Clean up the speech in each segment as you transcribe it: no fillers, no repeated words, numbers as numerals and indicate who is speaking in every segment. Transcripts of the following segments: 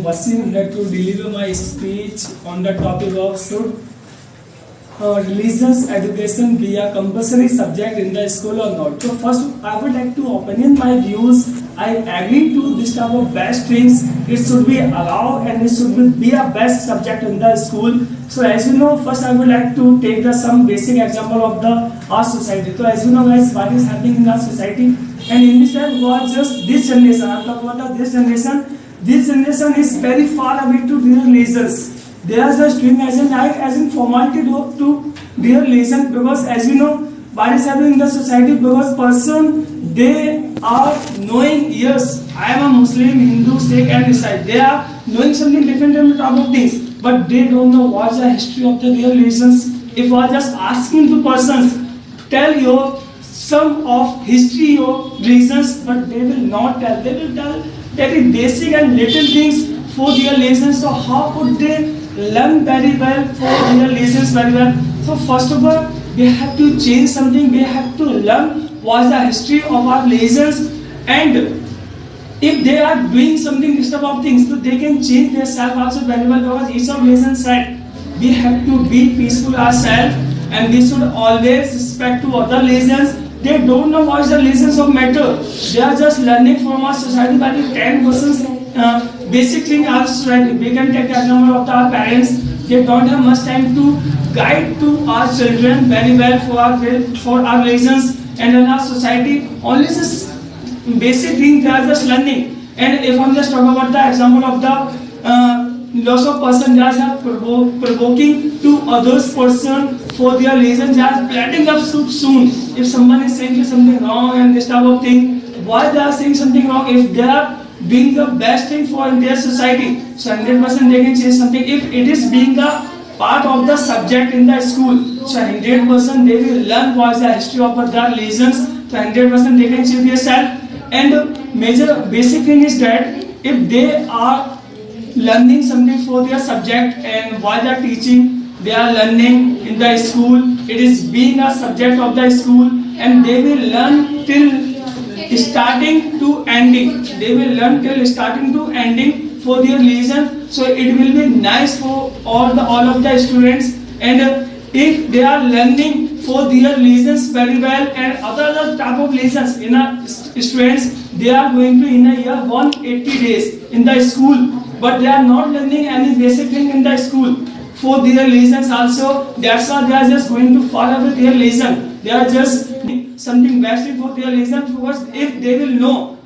Speaker 1: Wasim here to deliver my speech on the topic of should religious education be a compulsory subject in the school or not. So first, I would like to opinion my views. I agree to this type of best things. It should be allowed and it should be a best subject in the school. So as you know, first I would like to take some basic example of our society. So as you know, guys, what is happening in our society, and in this time, was just this generation. I'm talking about this generation. This generation is very far away to their religions. They are just doing as in formality to their religion, because as you know, what is happening in the society, because person, they are knowing, yes, I am a Muslim, Hindu, Sikh and Isai. They are knowing something different on the top of things, but they don't know what's the history of their religions. If I just asking to persons, tell you some of history of reasons, but they will not tell. They will tell very basic and little things for their lessons. So how could they learn very well for their lessons very well? So first of all, we have to change something. We have to learn what's the history of our lessons, and if they are doing something this type of things, so they can change their self also very well, because each of lessons said we have to be peaceful ourselves and we should always respect to other lessons. They don't know what is the lessons of matter. They are just learning from our society by the 10% basic thing our society. We can take the example of our parents. They don't have much time to guide to our children very well for our lessons, and in our society only this basic thing they are just learning. And if I'm just talking about the example of the lots of person, they are provoking to others person for their reason, they are planting up soon. If someone is saying something wrong and this type of thing, why they are saying something wrong if they are doing the best thing for their society? So 100% they can change something if it is being the part of the subject in the school. So 100% they will learn what is the history of their religions. So 100% they can change themselves. And major basic thing is that if they are learning something for their subject, and while they are teaching, they are learning in the school, it is being a subject of the school, and they will learn till starting to ending. They will learn till starting to ending for their religion. So it will be nice for all of the students. And if they are learning for their religions very well, and other type of religions in our students, they are going to in a year 180 days in the school, but they are not learning any basic thing in the school for their religions also. That's why they are just going to follow with their religion. They are just something best for their religion, because if they will know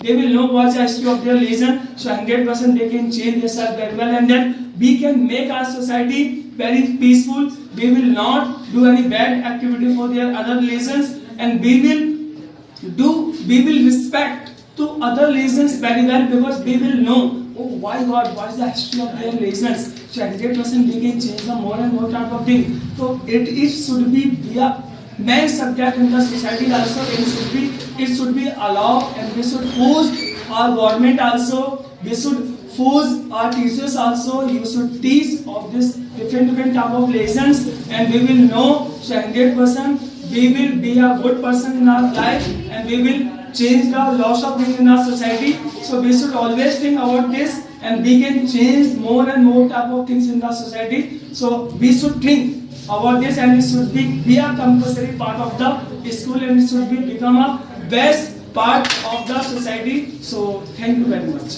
Speaker 1: what's the history of their religion, so 100% they can change themselves very well, and then we can make our society very peaceful. We will not do any bad activity for their other religions, and we will respect to other religions very well, because we will know, oh why God, what is the history of their religions. So 100% we can change the more and more type of thing. So it should be a main subject in the society also. It should be allowed, and we should force our government also. We should force our teachers also. You should teach of this different type of lessons, and we will know. So 100% we will be a good person in our life, and we will change the lots of things in our society. So we should always think about this, and we can change more and more type of things in the society. So we should think about this, and it should be a compulsory part of the school, and it should become a best part of the society. So thank you very much.